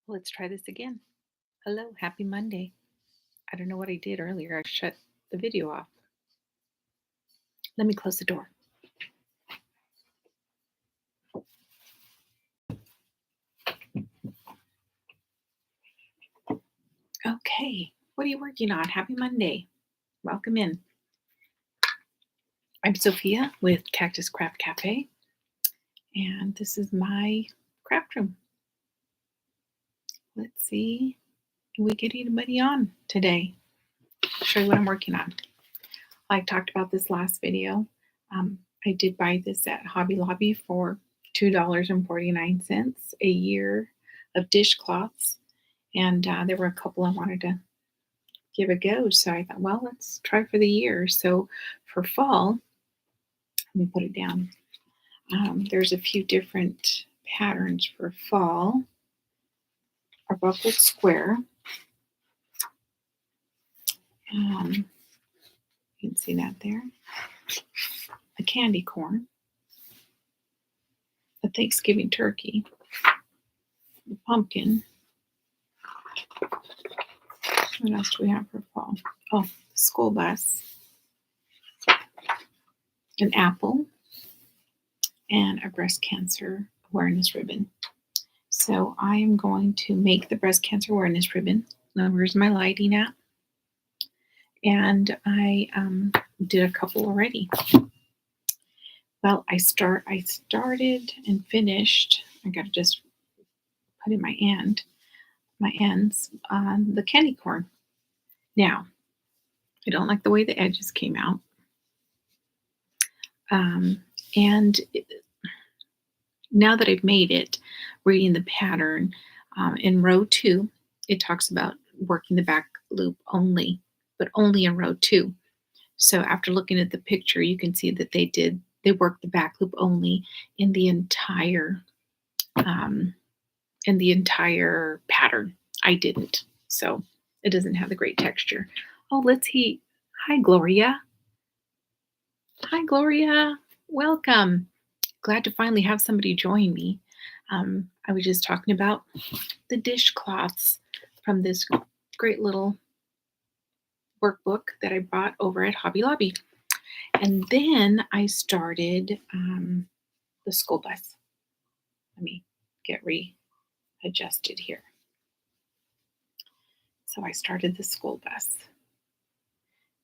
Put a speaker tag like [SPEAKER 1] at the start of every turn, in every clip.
[SPEAKER 1] Let's try this again. Hello, happy Monday. I don't know what I did earlier. I shut the video off. Let me close the door. Okay, what are you working on? Happy Monday. Welcome in. I'm Sophia with Cactus Craft Cafe, and this is my craft room. Let's see, can we get anybody on today? I'll show you what I'm working on. I talked about this last video. I did buy this at Hobby Lobby for $2.49 a year of dishcloths, and there were a couple I wanted to give a go. So I thought, well, let's try for the year. So for fall, let me put it down. There's a few different patterns for fall. A ruffled square. You can see that there. A candy corn. A Thanksgiving turkey. A pumpkin. What else do we have for fall? Oh, the school bus. An apple. And a breast cancer awareness ribbon. So I am going to make the breast cancer awareness ribbon. Now, where's my lighting at? And I did a couple already. Well, I started and finished. I got to just put in my ends on the candy corn. Now, I don't like the way the edges came out. Now that I've made it, reading the pattern in row 2, it talks about working the back loop only, but only in row 2. So after looking at the picture, you can see that they worked the back loop only in the entire pattern. I didn't, so it doesn't have the great texture. Oh, let's see. Hi, Gloria. Hi, Gloria. Welcome. Glad to finally have somebody join me. I was just talking about the dishcloths from this great little workbook that I bought over at Hobby Lobby. And then I started the school bus. Let me get readjusted here. So I started the school bus.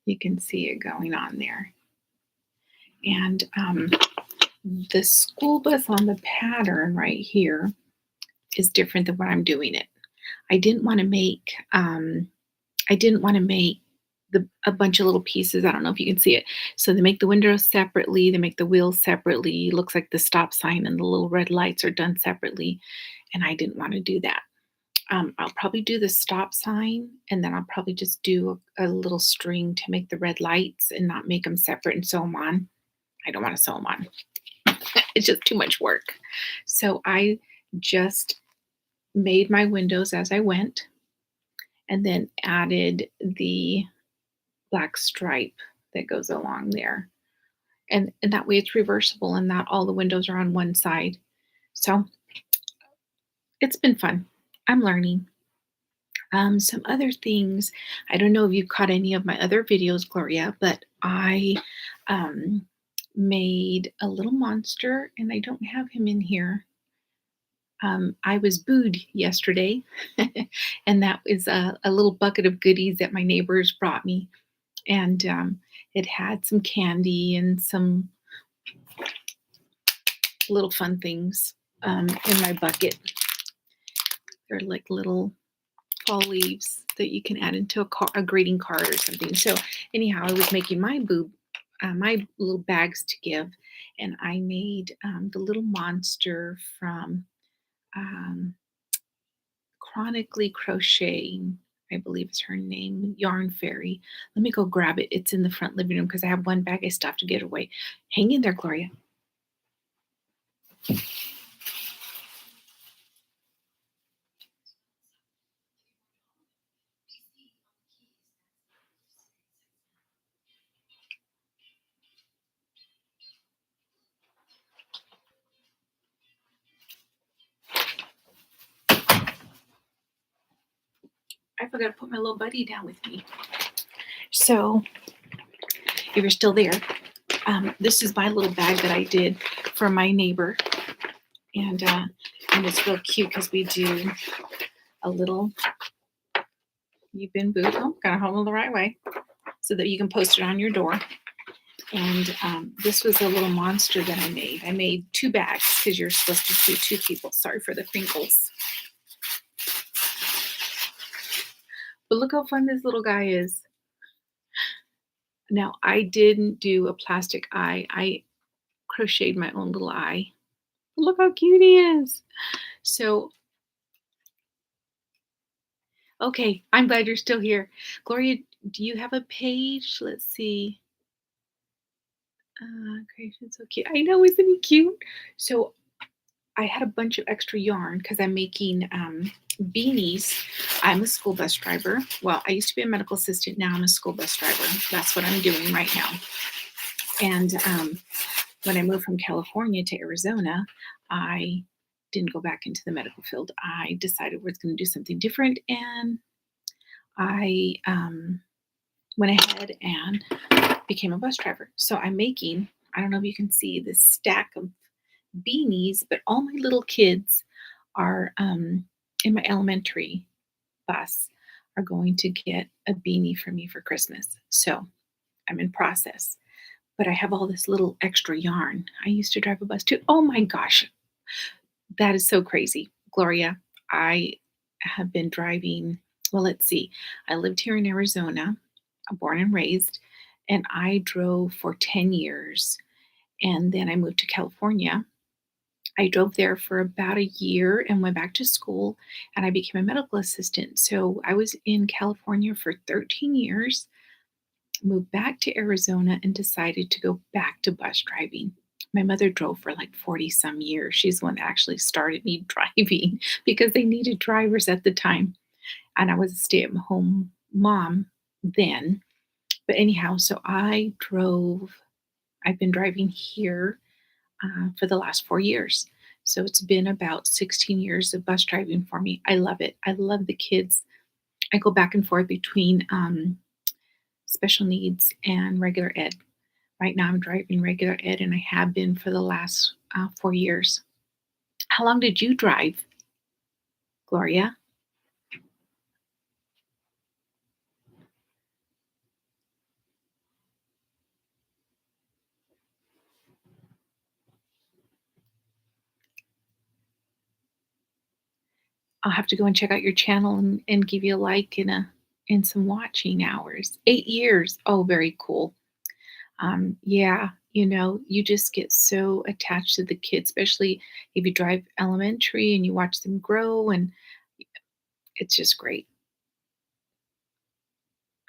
[SPEAKER 1] You can see it going on there. And the school bus on the pattern right here is different than what I'm doing it. I didn't want to make a bunch of little pieces. I don't know if you can see it. So they make the windows separately. They make the wheels separately. It looks like the stop sign and the little red lights are done separately. And I didn't want to do that. I'll probably do the stop sign, and then I'll probably just do a little string to make the red lights and not make them separate and sew them on. I don't want to sew them on. It's just too much work. So I just made my windows as I went and then added the black stripe that goes along there. And that way it's reversible and not all the windows are on one side. So it's been fun. I'm learning. Some other things, I don't know if you caught any of my other videos, Gloria, but I made a little monster, and I don't have him in here. I was booed yesterday, and that was a little bucket of goodies that my neighbors brought me. And it had some candy and some little fun things in my bucket. They're like little fall leaves that you can add into a greeting card or something. So anyhow, I was making my little bags to give, and I made the little monster from Chronically Crocheting, I believe is her name, Yarn Fairy. Let me go grab it. It's in the front living room because I have one bag I still have to get away. Hang in there, Gloria. forgot to put my little buddy down with me. So, if you're still there, this is my little bag that I did for my neighbor, and it's real cute because we do a little. You've been booed. Oh, gotta hold it the right way so that you can post it on your door. And this was a little monster that I made. I made 2 bags because you're supposed to do 2 people. Sorry for the crinkles. But look how fun this little guy is. Now, I didn't do a plastic eye. I crocheted my own little eye. Look how cute he is. So, okay, I'm glad you're still here. Gloria, do you have a page? Let's see. Creation so cute. I know, isn't he cute? So I had a bunch of extra yarn because I'm making beanies. I'm a school bus driver. Well, I used to be a medical assistant. Now I'm a school bus driver. That's what I'm doing right now. And when I moved from California to Arizona, I didn't go back into the medical field. I decided I was going to do something different, and I went ahead and became a bus driver. So I'm making, I don't know if you can see this stack of beanies, but all my little kids are in my elementary bus are going to get a beanie from me for Christmas. So I'm in process, but I have all this little extra yarn. I used to drive a bus too. Oh my gosh, that is so crazy, Gloria. I have been driving. Well, let's see. I lived here in Arizona, born and raised, and I drove for 10 years. And then I moved to California. I drove there for about a year and went back to school, and I became a medical assistant. So I was in California for 13 years, moved back to Arizona, and decided to go back to bus driving. My mother drove for like 40 some years. She's the one that actually started me driving because they needed drivers at the time. And I was a stay at home mom then. But anyhow, so I've been driving here for the last 4 years. So it's been about 16 years of bus driving for me. I love it. I love the kids. I go back and forth between special needs and regular ed. Right now, I'm driving regular ed, and I have been for the last 4 years. How long did you drive, Gloria? I'll have to go and check out your channel and give you a like and some watching hours. 8 years. Oh, very cool. Yeah, you just get so attached to the kids, especially if you drive elementary and you watch them grow, and it's just great.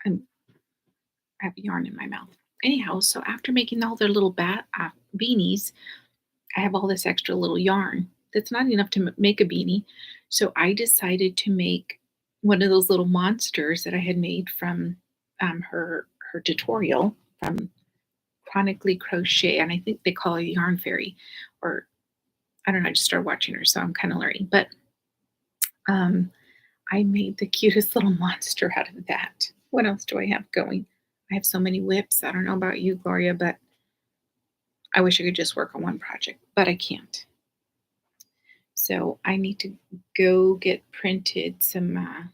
[SPEAKER 1] I'm, I have yarn in my mouth. Anyhow, so after making all their little beanies, I have all this extra little yarn that's not enough to make a beanie. So I decided to make one of those little monsters that I had made from her tutorial from Chronically Crochet, and I think they call her Yarn Fairy, or I don't know. I just started watching her, so I'm kind of learning. But um, I made the cutest little monster out of that. What else do I have going? I have so many whips. I don't know about you, Gloria, but I wish I could just work on one project, but I can't. So I need to go get printed some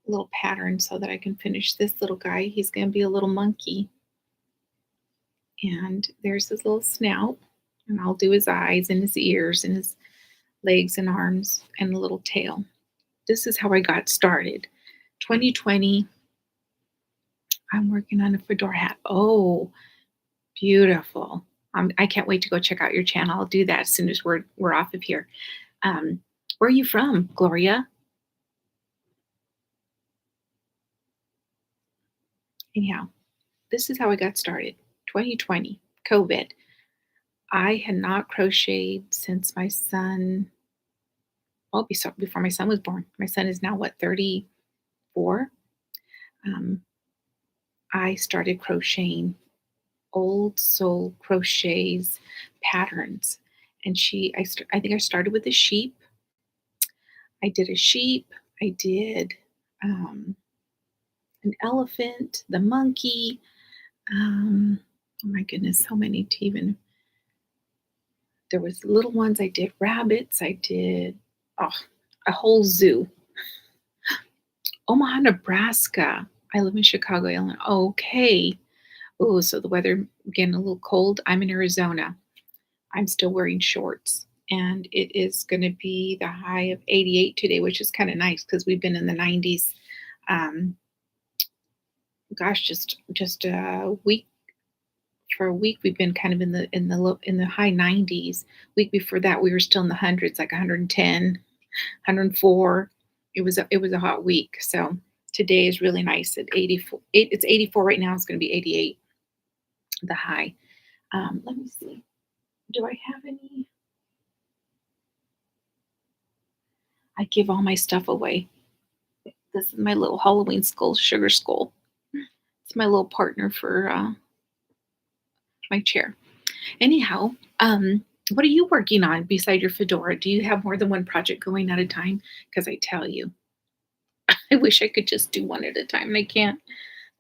[SPEAKER 1] little patterns so that I can finish this little guy. He's going to be a little monkey. And there's his little snout. And I'll do his eyes and his ears and his legs and arms and a little tail. This is how I got started. 2020, I'm working on a fedora hat. Oh, beautiful. I can't wait to go check out your channel. I'll do that as soon as we're off of here. Where are you from, Gloria? Anyhow, this is how I got started. 2020, COVID. I had not crocheted since my son, well, before my son was born. My son is now, what, 34? Um, I started crocheting old soul crochets patterns. And I think I started with a sheep. I did a sheep. I did um, an elephant, the monkey. Oh my goodness, so many to even. There was little ones. I did rabbits. I did oh, a whole zoo. Omaha, Nebraska. I live in Chicago, Illinois. Okay. Oh, so the weather getting a little cold. I'm in Arizona. I'm still wearing shorts. And it is going to be the high of 88 today, which is kind of nice because we've been in the 90s. Um, gosh, just a week for a week we've been kind of in the high 90s. Week before that we were still in the hundreds, like 110, 104. It was a hot week. So today is really nice at 84. It's 84 right now. It's going to be 88 the high. Let me see. Do I have any? I give all my stuff away. This is my little Halloween skull, sugar skull. It's my little partner for my chair. Anyhow, what are you working on beside your fedora? Do you have more than one project going at a time? Because I tell you, I wish I could just do one at a time, and I can't.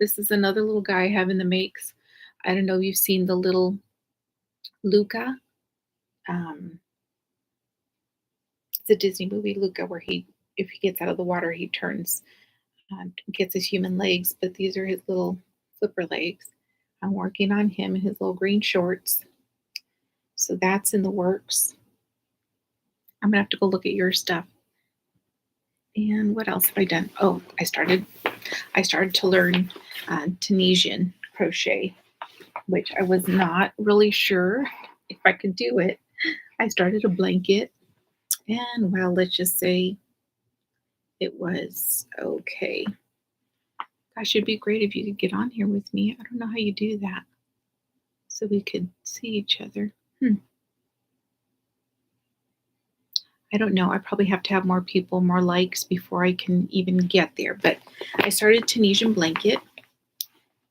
[SPEAKER 1] This is another little guy I have in the makes. I don't know if you've seen the little Luca. Um, it's a Disney movie, Luca, where if he gets out of the water, he gets his human legs, but these are his little flipper legs. I'm working on him in his little green shorts. So that's in the works. I'm gonna have to go look at your stuff. And what else have I done? Oh, I started to learn Tunisian crochet, which I was not really sure if I could do it. I started a blanket, and well, let's just say it was okay. Gosh, it'd be great if you could get on here with me. I don't know how you do that, so we could see each other. I don't know. I probably have to have more people, more likes before I can even get there. But I started Tunisian blanket,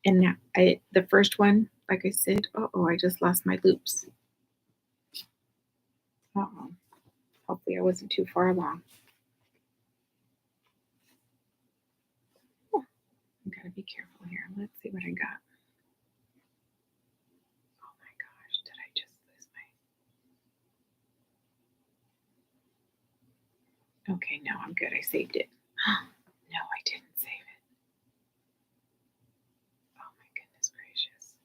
[SPEAKER 1] and now the first one, like I said, oh, I just lost my loops. Oh, hopefully I wasn't too far along. Oh, I gotta be careful here. Let's see what I got. Oh my gosh, did I just lose my? Okay, no, I'm good. I saved it. No, I didn't save it. Oh my goodness gracious.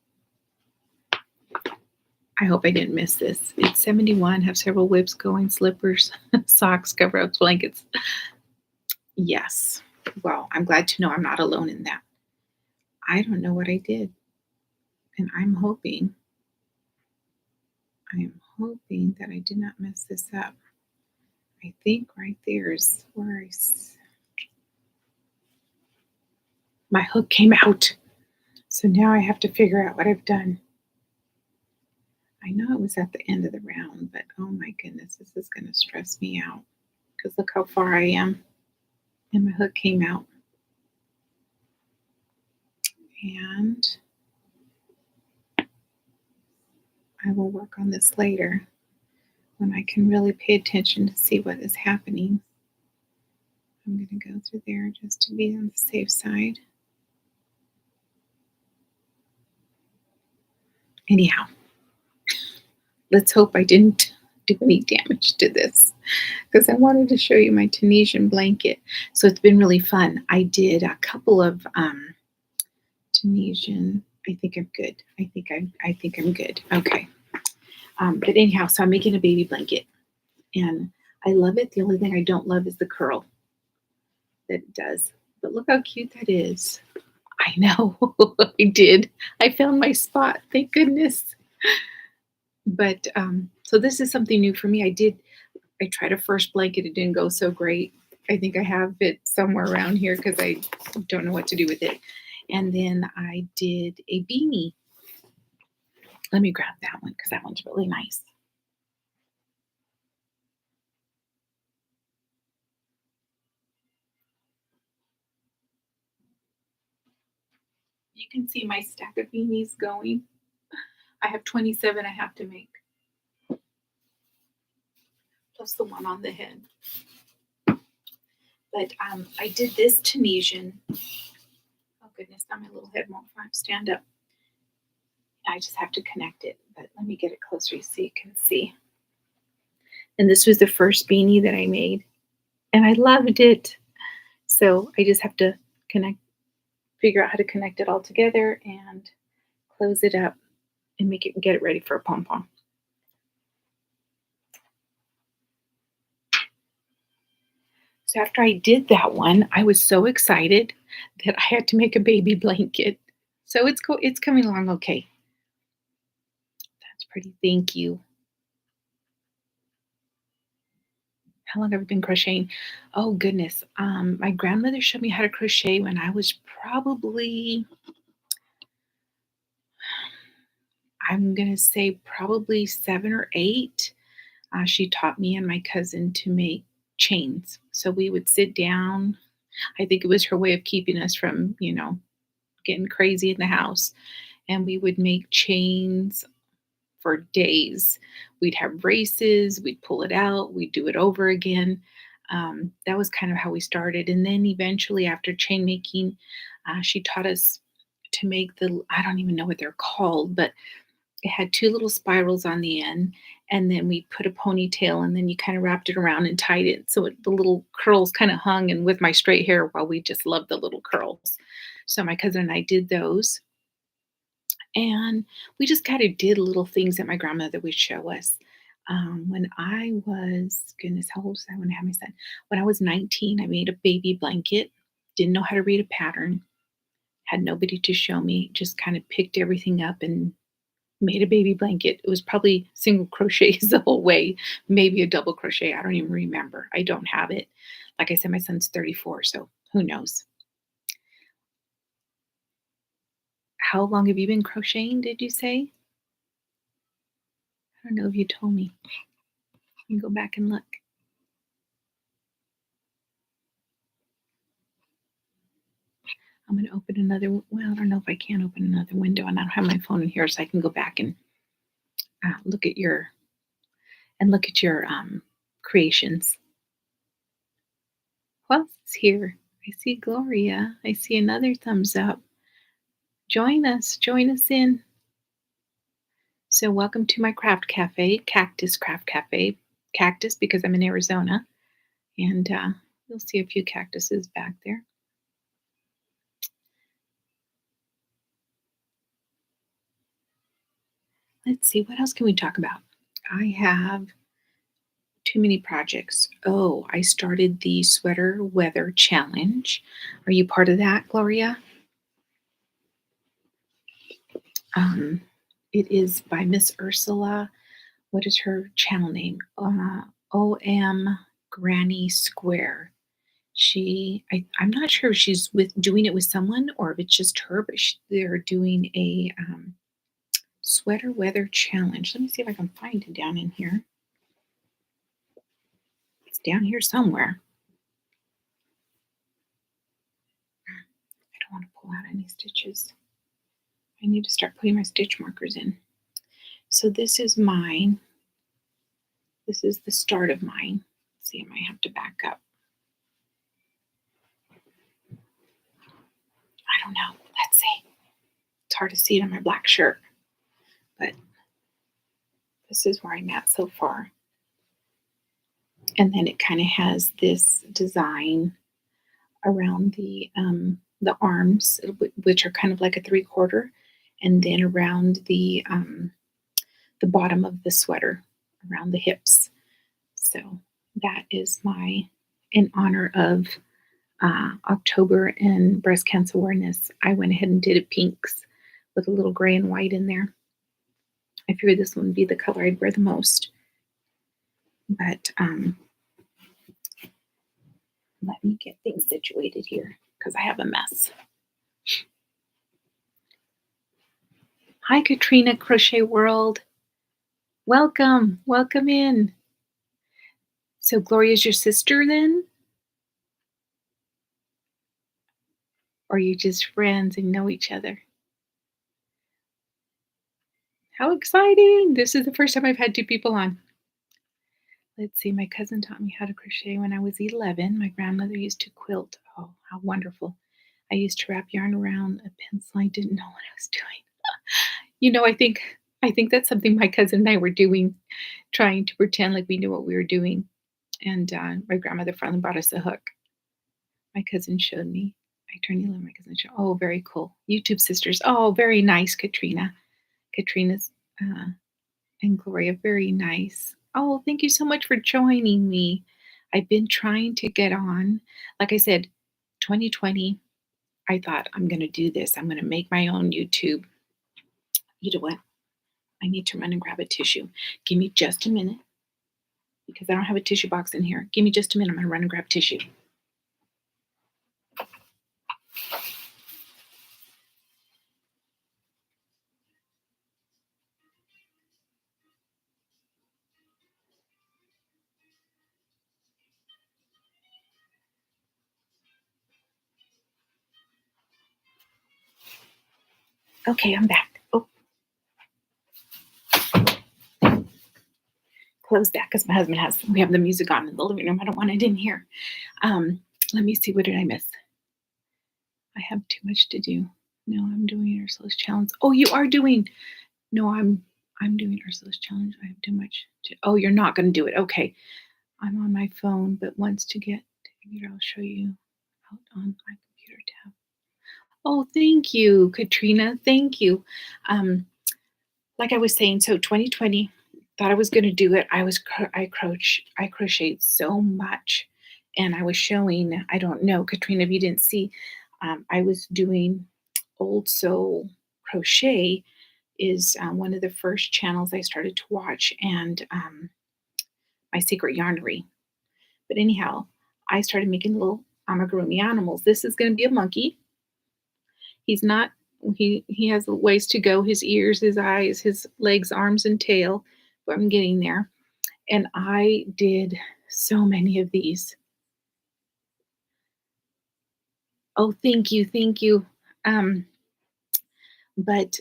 [SPEAKER 1] I hope I didn't miss this. It's 71, have several whips going, slippers, socks, cover ups, blankets. Yes. Well, I'm glad to know I'm not alone in that. I don't know what I did. And I'm hoping that I did not mess this up. I think right there is where my hook came out. So now I have to figure out what I've done. I know it was at the end of the round, but oh my goodness, this is going to stress me out because look how far I am. And my hook came out. And I will work on this later when I can really pay attention to see what is happening. I'm going to go through there just to be on the safe side. Anyhow, let's hope I didn't do any damage to this because I wanted to show you my Tunisian blanket. So it's been really fun. I did a couple of Tunisian. I think I'm good. I think I'm good. Okay. But anyhow, so I'm making a baby blanket, and I love it. The only thing I don't love is the curl that it does. But look how cute that is. I know. I did. I found my spot. Thank goodness. But so this is something new for me. I tried a first blanket. It didn't go so great. I think I have it somewhere around here because I don't know what to do with it. And then I did a beanie. Let me grab that one because that one's really nice. You can see my stack of beanies going. I have 27 I have to make, plus the one on the head. But I did this Tunisian. Oh goodness, now my little head won't stand up. I just have to connect it. But let me get it closer so you can see. And this was the first beanie that I made, and I loved it. So I just have to connect, figure out how to connect it all together and close it up and make it get it ready for a pom pom. So after I did that one, I was so excited that I had to make a baby blanket. So it's coming along okay. That's pretty. Thank you. How long have I been crocheting? Oh goodness. My grandmother showed me how to crochet when I was probably, I'm gonna say probably 7 or 8. She taught me and my cousin to make chains. So we would sit down. I think it was her way of keeping us from, getting crazy in the house. And we would make chains for days. We'd have races, we'd pull it out, we'd do it over again. That was kind of how we started. And then eventually, after chain making, she taught us to make I don't even know what they're called, but it had two little spirals on the end. And then we put a ponytail, and then you kind of wrapped it around and tied it so the little curls kind of hung. And with my straight hair, well, we just loved the little curls. So my cousin and I did those. And we just kind of did little things that my grandmother would show us. When I was, goodness, how old was I when I had my son? When I was 19, I made a baby blanket, didn't know how to read a pattern, had nobody to show me, just kind of picked everything up and made a baby blanket. It was probably single crochets the whole way, maybe a double crochet. I don't even remember. I don't have it. Like I said, my son's 34, so who knows? How long have you been crocheting, did you say? I don't know if you told me. I can go back and look. I'm going to open another. Well, I don't know if I can open another window, and I don't have my phone in here, so I can go back and look at your creations. Who else is here? I see Gloria. I see another thumbs up. Join us. Join us in. So, welcome to my craft cafe, Cactus Craft Cafe. Cactus because I'm in Arizona, and you'll see a few cactuses back there. Let's see, what else can we talk about? I have too many projects. Oh, I started the sweater weather challenge. Are you part of that, Gloria? Um, it is by Miss Ursula. What is her channel name? OM Granny Square. I'm not sure if she's doing it with someone or if it's just her, but they're doing a sweater weather challenge. Let me see if I can find it down in here. It's down here somewhere. I don't want to pull out any stitches. I need to start putting my stitch markers in. So this is mine. This is the start of mine. Let's see, I might have to back up. I don't know. Let's see. It's hard to see it on my black shirt, but this is where I'm at so far. And then it kind of has this design around the arms, which are kind of like a 3/4, and then around the bottom of the sweater, around the hips. So that is in honor of October and breast cancer awareness. I went ahead and did it pinks with a little gray and white in there. I figured this one would be the color I'd wear the most. But let me get things situated here because I have a mess. Hi, Katrina, Crochet World. Welcome. Welcome in. So, Gloria's your sister then? Or are you just friends and know each other? How exciting! This is the first time I've had two people on. Let's see, my cousin taught me how to crochet when I was 11. My grandmother used to quilt. Oh, how wonderful. I used to wrap yarn around a pencil. I didn't know what I was doing. I think that's something my cousin and I were doing, trying to pretend like we knew what we were doing. And my grandmother finally bought us a hook. My cousin showed me. I turned 11. My cousin showed. Oh, very cool. YouTube sisters. Oh, very nice, Katrina. Katrina's and Gloria. Very nice. Oh, thank you so much for joining me. I've been trying to get on. Like I said, 2020, I thought I'm going to do this. I'm going to make my own YouTube. You know what? I need to run and grab a tissue. Give me just a minute because I don't have a tissue box in here. Give me just a minute. I'm going to run and grab tissue. Okay, I'm back. Oh, close that because my husband we have the music on in the living room. I don't want it in here. Um, Let me see. What did I miss? I have too much to do. No, I'm doing Ursula's challenge. Oh, you are doing. No, I'm doing Ursula's challenge. I have too much to. Oh, you're not going to do it. Okay, I'm on my phone, but once to get to computer, I'll show you out on my computer tab. Oh, thank you, Katrina. Thank you. Um, like I was saying, so 2020, thought I was going to do it. I crocheted so much, and I was showing. I don't know, Katrina, if you didn't see, I was doing old soul crochet is one of the first channels I started to watch, and my secret yarnery. But anyhow, I started making little amigurumi animals. This is going to be a monkey. He's not. He has ways to go. His ears, his eyes, his legs, arms, and tail. But I'm getting there. And I did so many of these. Oh, thank you. Um, but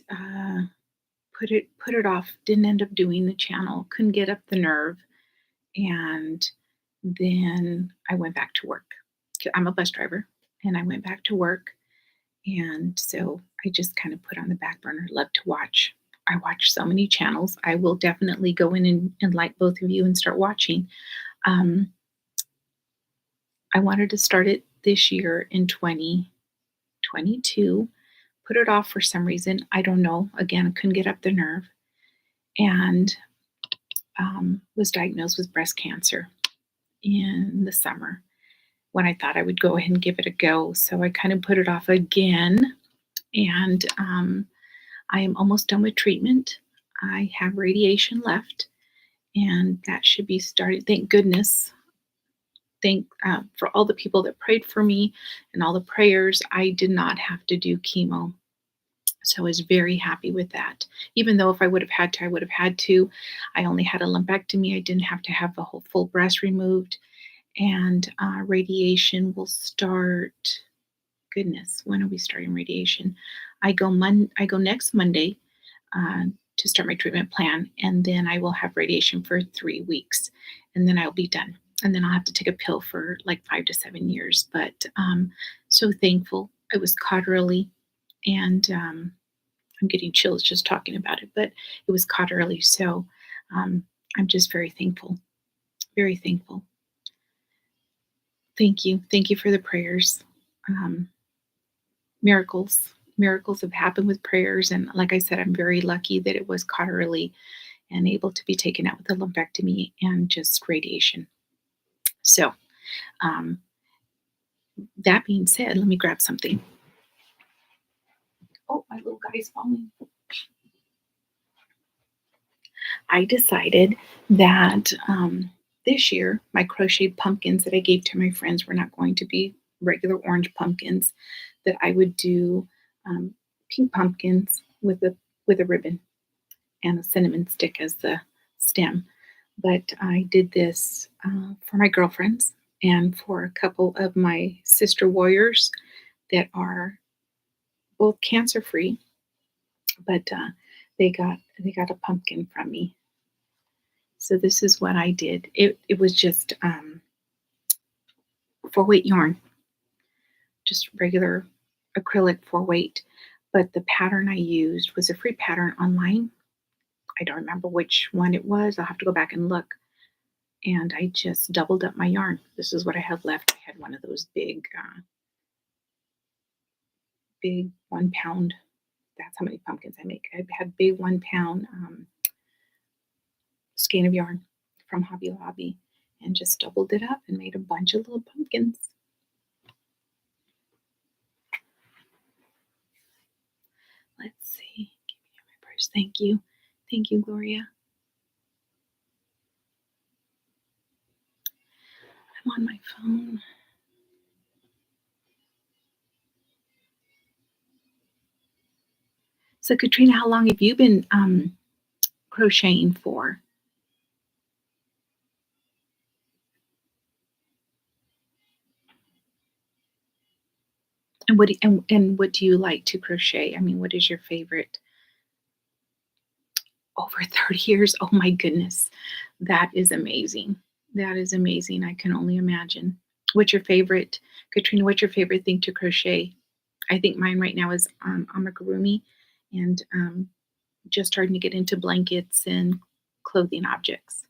[SPEAKER 1] put it off. Didn't end up doing the channel. Couldn't get up the nerve. And then I went back to work. I'm a bus driver, and I went back to work. And so I just kind of put on the back burner. Love to watch. I watch so many channels. I will definitely go in and like both of you and start watching. Um, I wanted to start it this year in 2022. Put it off for some reason. I don't know. Again, I couldn't get up the nerve. And was diagnosed with breast cancer in the summer when I thought I would go ahead and give it a go. So I kind of put it off again. And I am almost done with treatment. I have radiation left, and that should be started. Thank goodness. Thank for all the people that prayed for me and all the prayers. I did not have to do chemo. So I was very happy with that. Even though if I would have had to, I would have had to. I only had a lumpectomy. I didn't have to have the whole full breast removed. And radiation will start. Goodness, when are we starting radiation? I go next Monday uh, to start my treatment plan, and then I will have radiation for 3 weeks, and then I'll be done. And then I'll have to take a pill for like 5 to 7 years. But so thankful. I was caught early, and I'm getting chills just talking about it. But it was caught early, so um, I'm just very thankful. Very thankful. Thank you for the prayers. Um, miracles have happened with prayers, and like I said, I'm very lucky that it was caught early and able to be taken out with a lumpectomy and just radiation. So um, that being said, let me grab something. Oh, my little guy's falling. I decided that this year my crocheted pumpkins that I gave to my friends were not going to be regular orange pumpkins, that I would do pink pumpkins with a ribbon and a cinnamon stick as the stem. But I did this for my girlfriends and for a couple of my sister warriors that are both cancer free, but they got a pumpkin from me. So this is what I did. It was just 4-weight yarn, just regular acrylic 4-weight. But the pattern I used was a free pattern online. I don't remember which one it was. I'll have to go back and look. And I just doubled up my yarn. This is what I had left. I had one of those big 1 pound. That's how many pumpkins I make. I had big 1 pound skein of yarn from Hobby Lobby and just doubled it up and made a bunch of little pumpkins. Let's see. Give me my brush. Thank you. Thank you, Gloria. I'm on my phone. So, Katrina, how long have you been crocheting for? And what do you like to crochet? I mean, what is your favorite? Over 30 years. Oh my goodness. That is amazing. That is amazing. I can only imagine. What's your favorite, Katrina? What's your favorite thing to crochet? I think mine right now is amigurumi and just starting to get into blankets and clothing objects.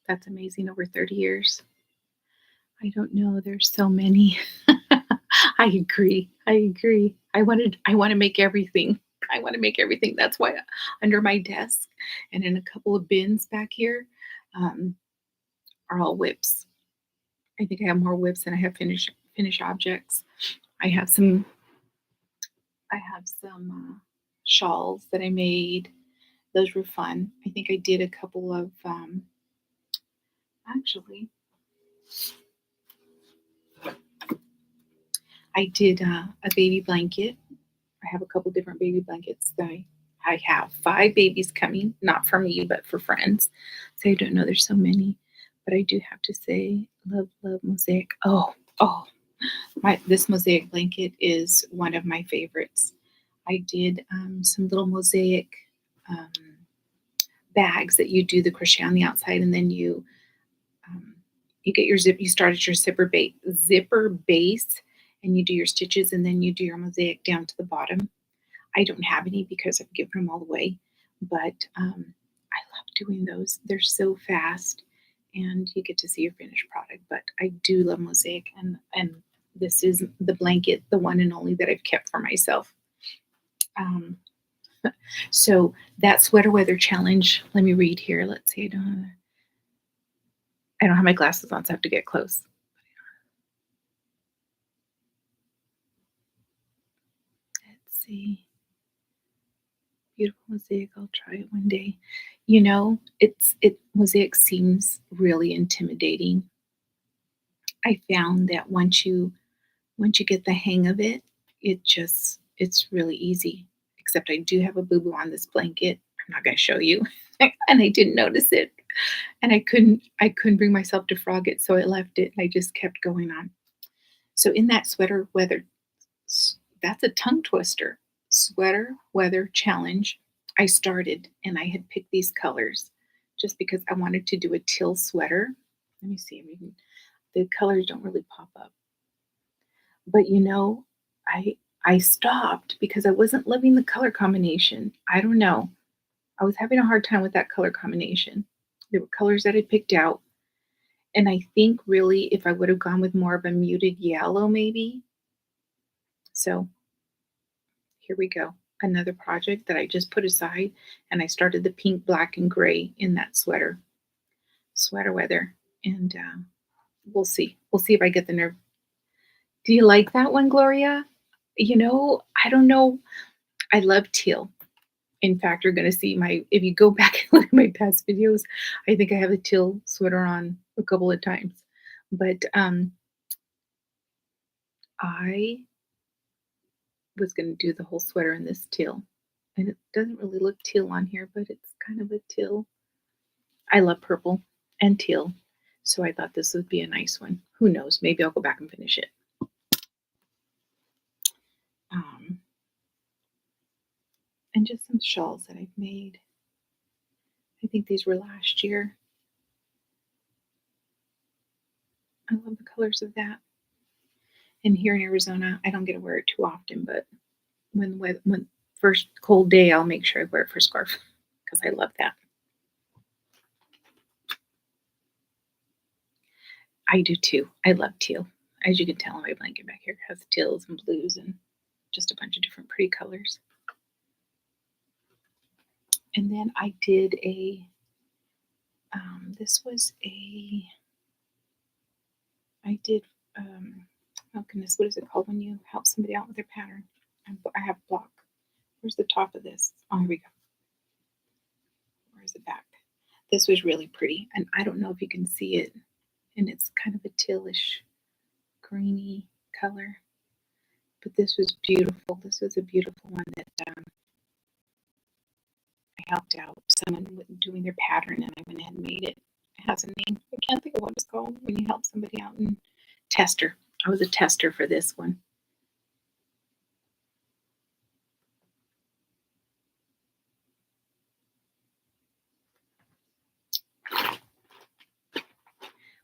[SPEAKER 1] That's amazing. Over 30 years. I don't know. There's so many. I agree. I agree. I want to make everything. I want to make everything. That's why under my desk and in a couple of bins back here um, are all whips. I think I have more whips than I have finished objects. I have some I have some shawls that I made. Those were fun. I think I did a couple of actually I did a baby blanket. I have a couple different baby blankets that I have 5 babies coming, not for me, but for friends. So I don't know, there's so many. But I do have to say, love, love mosaic. Oh, my this mosaic blanket is one of my favorites. I did some little mosaic um, bags that you do the crochet on the outside, and then um, you get your zip. You start at your zipper base, and you do your stitches, and then you do your mosaic down to the bottom. I don't have any because I've given them all away, but I love doing those. They're so fast, and you get to see your finished product. But I do love mosaic, and this is the blanket, the one and only that I've kept for myself. Um, so that sweater weather challenge. Let me read here. Let's see. I don't have my glasses on, so I have to get close. Let's see. Beautiful mosaic. I'll try it one day. You know, it mosaic seems really intimidating. I found that once you get the hang of it, it's really easy. Except I do have a boo boo on this blanket. I'm not going to show you, and I didn't notice it, and I couldn't bring myself to frog it, so I left it. I just kept going on. So in that sweater weather, that's a tongue twister. Sweater weather challenge. I started and I had picked these colors just because I wanted to do a teal sweater. Let me see. Maybe the colors don't really pop up. But I I stopped because I wasn't loving the color combination. I don't know. I was having a hard time with that color combination. There were colors that I picked out, and I think really if I would have gone with more of a muted yellow maybe. So, here we go. Another project that I just put aside, and I started the pink, black, and gray in that sweater weather, and we'll see. We'll see if I get the nerve. Do you like that one, Gloria? I don't know. I love teal. In fact, you're gonna see if you go back and look at my past videos, I think I have a teal sweater on a couple of times. But I was gonna do the whole sweater in this teal. And it doesn't really look teal on here, but it's kind of a teal. I love purple and teal. So I thought this would be a nice one. Who knows? Maybe I'll go back and finish it. and just some shawls that I've made. I think these were last year. I love the colors of that. And here in Arizona, I don't get to wear it too often, but when first cold day, I'll make sure I wear it for scarf because I love that. I do too. I love teal. As you can tell, my blanket back here has teals and blues and just a bunch of different pretty colors. And then I did this was I did, oh goodness, what is it called when you help somebody out with their pattern? I have block. Where's the top of this? Oh, here we go. Where's the back? This was really pretty, and I don't know if you can see it, and it's kind of a tealish, greeny color, but this was beautiful. This was a beautiful one that I helped out someone with doing their pattern, and I went ahead and made it. It has a name. I can't think of what it's called when you help somebody out and tester. I was a tester for this one.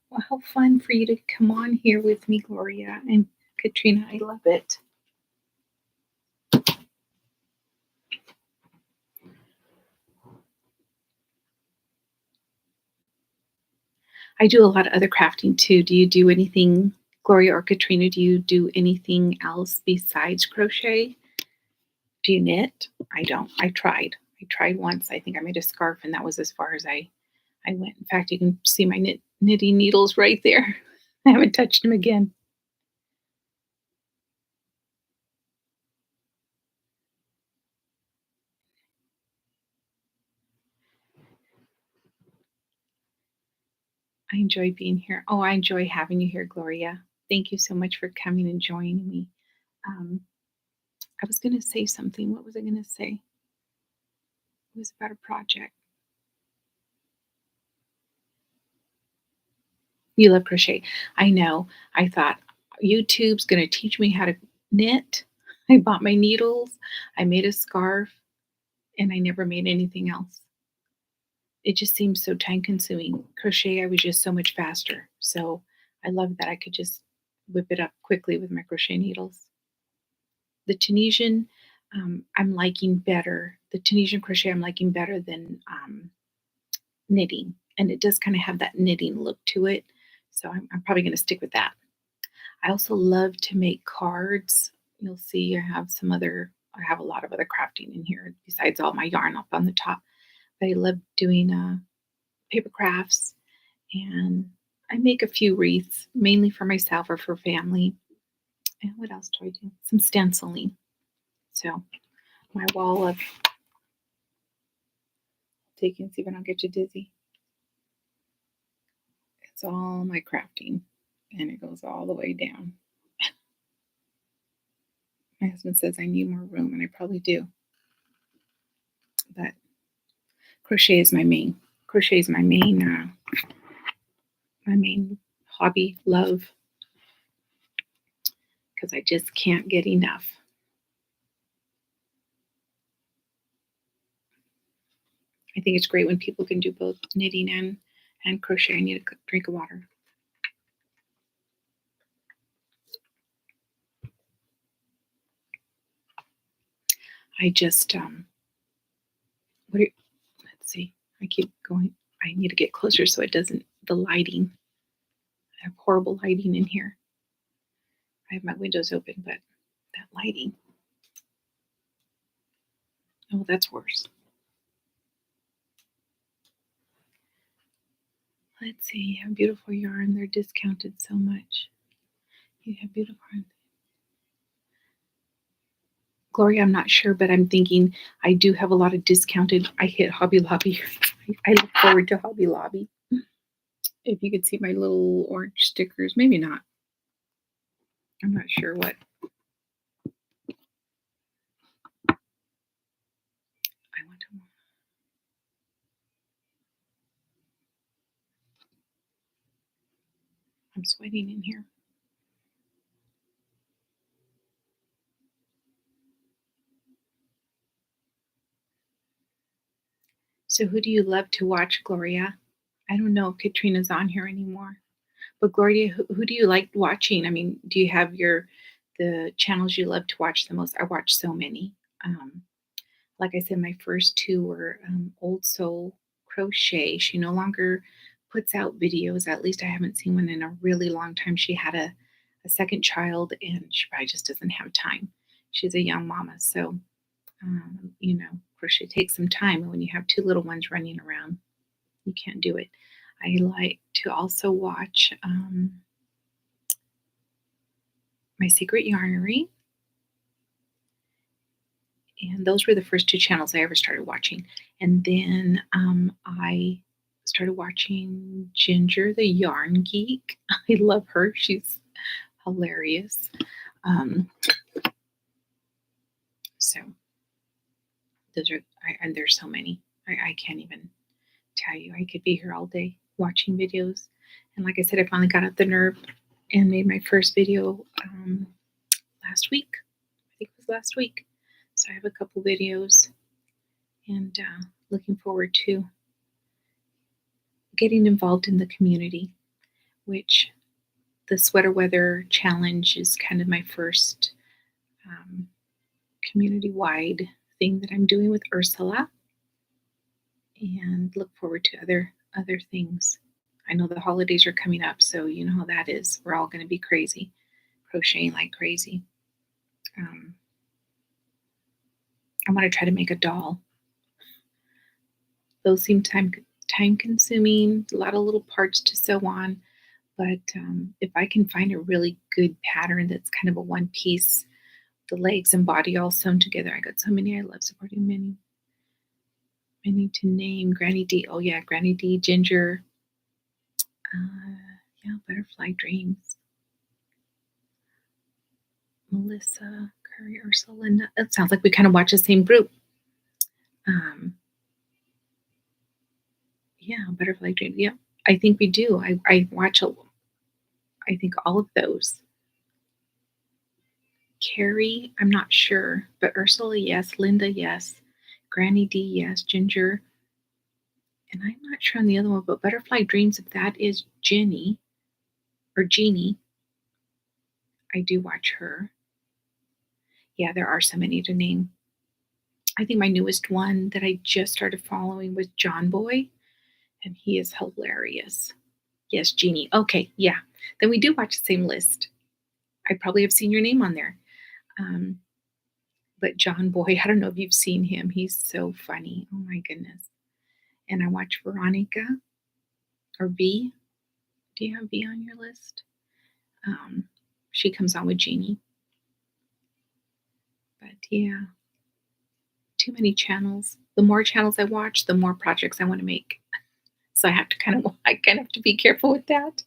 [SPEAKER 1] Well, how fun for you to come on here with me, Gloria and Katrina. I love it. I do a lot of other crafting too. Do you do anything, Gloria or Katrina? Do you do anything else besides crochet? Do you knit? I don't. I tried. I tried once. I think I made a scarf, and that was as far as I went. In fact, you can see my knitting needles right there. I haven't touched them again. I enjoy being here. Oh, I enjoy having you here, Gloria. Thank you so much for coming and joining me. Um, I was going to say something. What was I going to say? It was about a project. You love crochet. I know. I thought YouTube's going to teach me how to knit. I bought my needles. I made a scarf, and I never made anything else. It just seems so time consuming. Crochet, I was just so much faster. So I love that I could just whip it up quickly with my crochet needles. The Tunisian, I'm liking better. The Tunisian crochet, I'm liking better than knitting. And it does kind of have that knitting look to it. So I'm probably going to stick with that. I also love to make cards. You'll see I have a lot of other crafting in here besides all my yarn up on the top. But I love doing paper crafts, and I make a few wreaths, mainly for myself or for family. And what else do I do? Some stenciling. So my wall of, take and see if I don't get you dizzy. It's all my crafting, and it goes all the way down. My husband says I need more room, and I probably do. But crochet is my main. Crochet is my main hobby, love, because I just can't get enough. I think it's great when people can do both knitting and crochet. I need a drink of water. I just what are, let's see. I keep going. I need to get closer so it doesn't the lighting. I have horrible lighting in here. I have my windows open, but that lighting. Oh, that's worse. Let's see. You have beautiful yarn. They're discounted so much. You have beautiful yarn. Gloria, I'm not sure, but I'm thinking I do have a lot of discounted. I hit Hobby Lobby. I look forward to Hobby Lobby. If you could see my little orange stickers, maybe not. I'm not sure what. I want to. I'm sweating in here. So who do you love to watch, Gloria? I don't know if Katrina's on here anymore. But Gloria, who do you like watching? I mean, do you have the channels you love to watch the most? I watch so many. Um, like I said, my first two were Old Soul Crochet. She no longer puts out videos. At least I haven't seen one in a really long time. She had a second child, and she probably just doesn't have time. She's a young mama, so crochet takes some time. And when you have two little ones running around, you can't do it. I like to also watch My Secret Yarnery, and those were the first two channels I ever started watching. And then I started watching Ginger the Yarn Geek. I love her. She's hilarious. Um, so and there's so many. I can't even tell you. I could be here all day watching videos. And like I said, I finally got up the nerve and made my first video last week. I think it was last week. So I have a couple videos, and looking forward to getting involved in the community, which the sweater weather challenge is kind of my first um, community wide thing that I'm doing with Ursula, and look forward to other things. I know the holidays are coming up, so you know how that is. We're all going to be crazy, crocheting like crazy. Um, I want to try to make a doll. Those seem time consuming, a lot of little parts to sew on. But if I can find a really good pattern that's kind of a one piece, the legs and body all sewn together. I got so many. I love supporting many. Many to name. Granny D. Oh yeah, Granny D. Ginger. Yeah, Butterfly Dreams. Melissa, Curry, Ursula, Linda. It sounds like we kind of watch the same group. Um, yeah, Butterfly Dreams. Yeah, I think we do. I watch I think all of those. Carrie, I'm not sure, but Ursula, yes. Linda, yes. Granny D, yes. Ginger, and I'm not sure on the other one, but Butterfly Dreams, if that is Jenny or Jeannie, I do watch her. Yeah, there are so many to name. I think my newest one that I just started following was John Boy, and he is hilarious. Yes, Jeannie. Okay, yeah. Then we do watch the same list. I probably have seen your name on there. Um, but John Boy, I don't know if you've seen him. He's so funny. Oh my goodness. And I watch Veronica or V. Do you have V on your list? Um, she comes on with Jeannie. But yeah, too many channels. The more channels I watch, the more projects I want to make. So I kind of have to be careful with that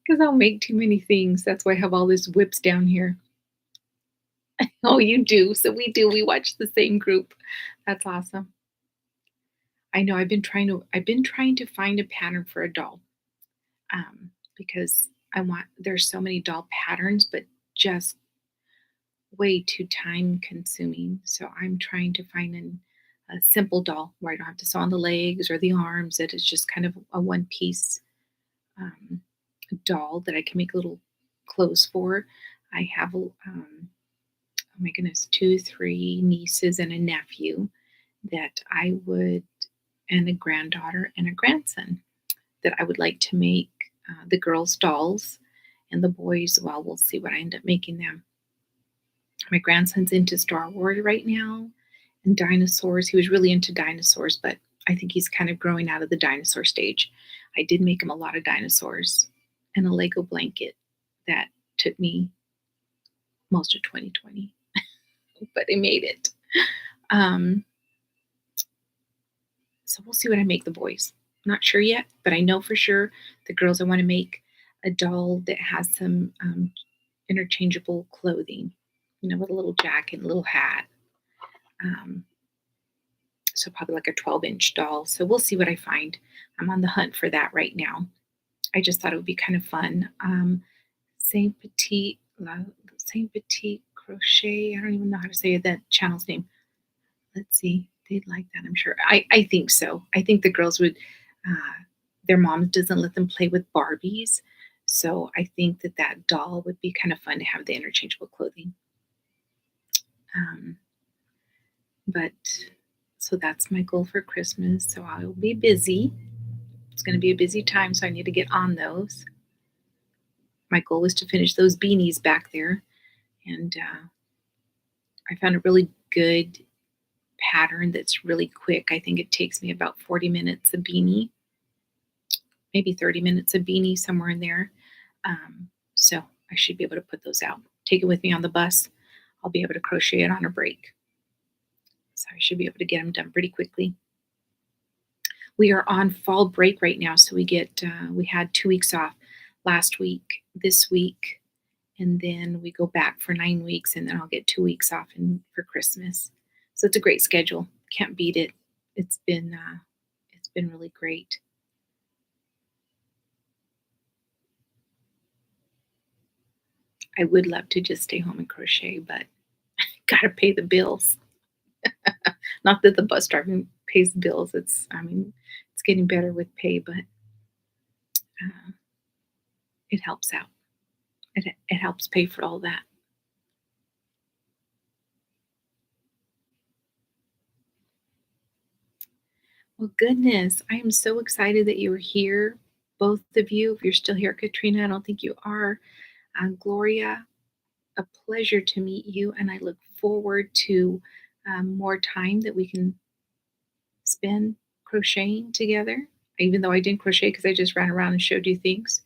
[SPEAKER 1] because I'll make too many things. That's why I have all these whips down here. Oh, you do. So we do. We watch the same group. That's awesome. I know I've been trying to find a pattern for a doll. Because there's so many doll patterns, but just way too time consuming. So I'm trying to find a simple doll where I don't have to sew on the legs or the arms. It is just kind of a one piece um, doll that I can make little clothes for. I have, oh my goodness, two, three nieces and a nephew that and a granddaughter and a grandson that I would like to make the girls' dolls, and the boys, well, we'll see what I end up making them. My grandson's into Star Wars right now and dinosaurs. He was really into dinosaurs, but I think he's kind of growing out of the dinosaur stage. I did make him a lot of dinosaurs and a Lego blanket that took me most of 2020, but I made it. Um, so we'll see what I make the boys. Not sure yet, but I know for sure the girls, I want to make a doll that has some interchangeable clothing, with a little jacket, a little hat. Um, so probably like a 12-inch doll. So we'll see what I find. I'm on the hunt for that right now. I just thought it would be kind of fun. Saint Petite, Saint Petite Crochet. I don't even know how to say that channel's name. Let's see. They'd like that, I'm sure. I think so. I think the girls would, their mom doesn't let them play with Barbies, so I think that that doll would be kind of fun to have the interchangeable clothing. Um, but so that's my goal for Christmas. So I will be busy. It's going to be a busy time, so I need to get on those. My goal was to finish those beanies back there, and I found a really good pattern that's really quick. I think it takes me about 40 minutes a beanie, maybe 30 minutes a beanie, somewhere in there. So I should be able to put those out. Take it with me on the bus. I'll be able to crochet it on a break. So I should be able to get them done pretty quickly. We are on fall break right now, so we had 2 weeks off last week, this week, and then we go back for 9 weeks, and then I'll get 2 weeks off for Christmas. So it's a great schedule. Can't beat it. It's been uh, it's been really great. I would love to just stay home and crochet, but gotta pay the bills. Not that the bus driving pays the bills. It's getting better with pay, but uh, it helps out. It helps pay for all that. Well, goodness, I am so excited that you were here, both of you. If you're still here, Katrina, I don't think you are. Gloria, a pleasure to meet you, and I look forward to more time that we can spend crocheting together. Even though I didn't crochet because I just ran around and showed you things,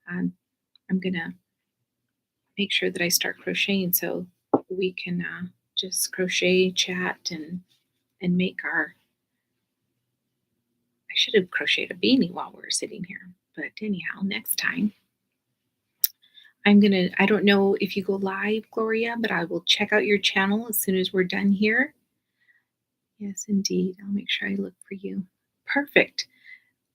[SPEAKER 1] um, I'm gonna make sure that I start crocheting so we can just crochet, chat, and make our. I should have crocheted a beanie while we were sitting here, but anyhow, next time. I don't know if you go live, Gloria, but I will check out your channel as soon as we're done here. Yes, indeed. I'll make sure I look for you. Perfect.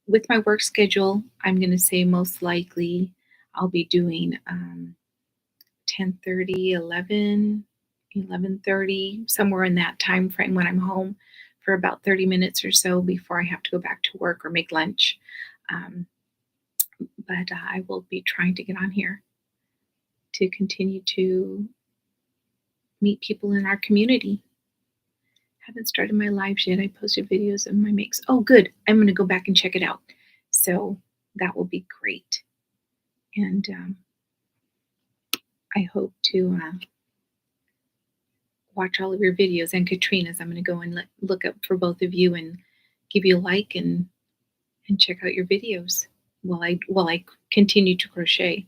[SPEAKER 1] With my work schedule, I'm going to say most likely I'll be doing 10:30, 11:30, somewhere in that time frame when I'm home for about 30 minutes or so before I have to go back to work or make lunch. Um, but I will be trying to get on here to continue to meet people in our community. Haven't started my lives yet. I posted videos of my makes. Oh, good. I'm going to go back and check it out. So that will be great. And I hope to watch all of your videos and Katrina's. I'm going to go and look up for both of you and give you a like and check out your videos while I continue to crochet.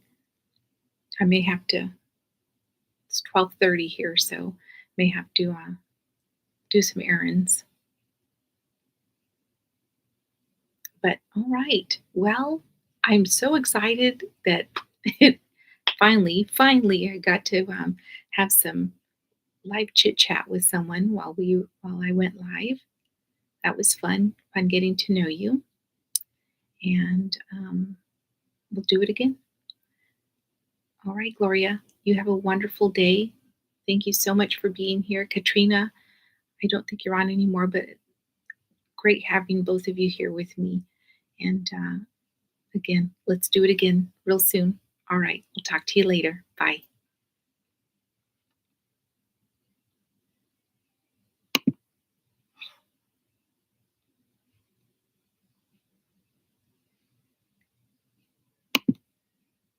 [SPEAKER 1] I may have to. It's 12:30 here, so may have to do some errands. But all right. Well, I'm so excited that finally, I got to have some live chit chat with someone while I went live. That was fun getting to know you, and we'll do it again. All right, Gloria, you have a wonderful day. Thank you so much for being here, Katrina. I don't think you're on anymore, but great having both of you here with me. And again, let's do it again real soon. All right, we'll talk to you later. Bye.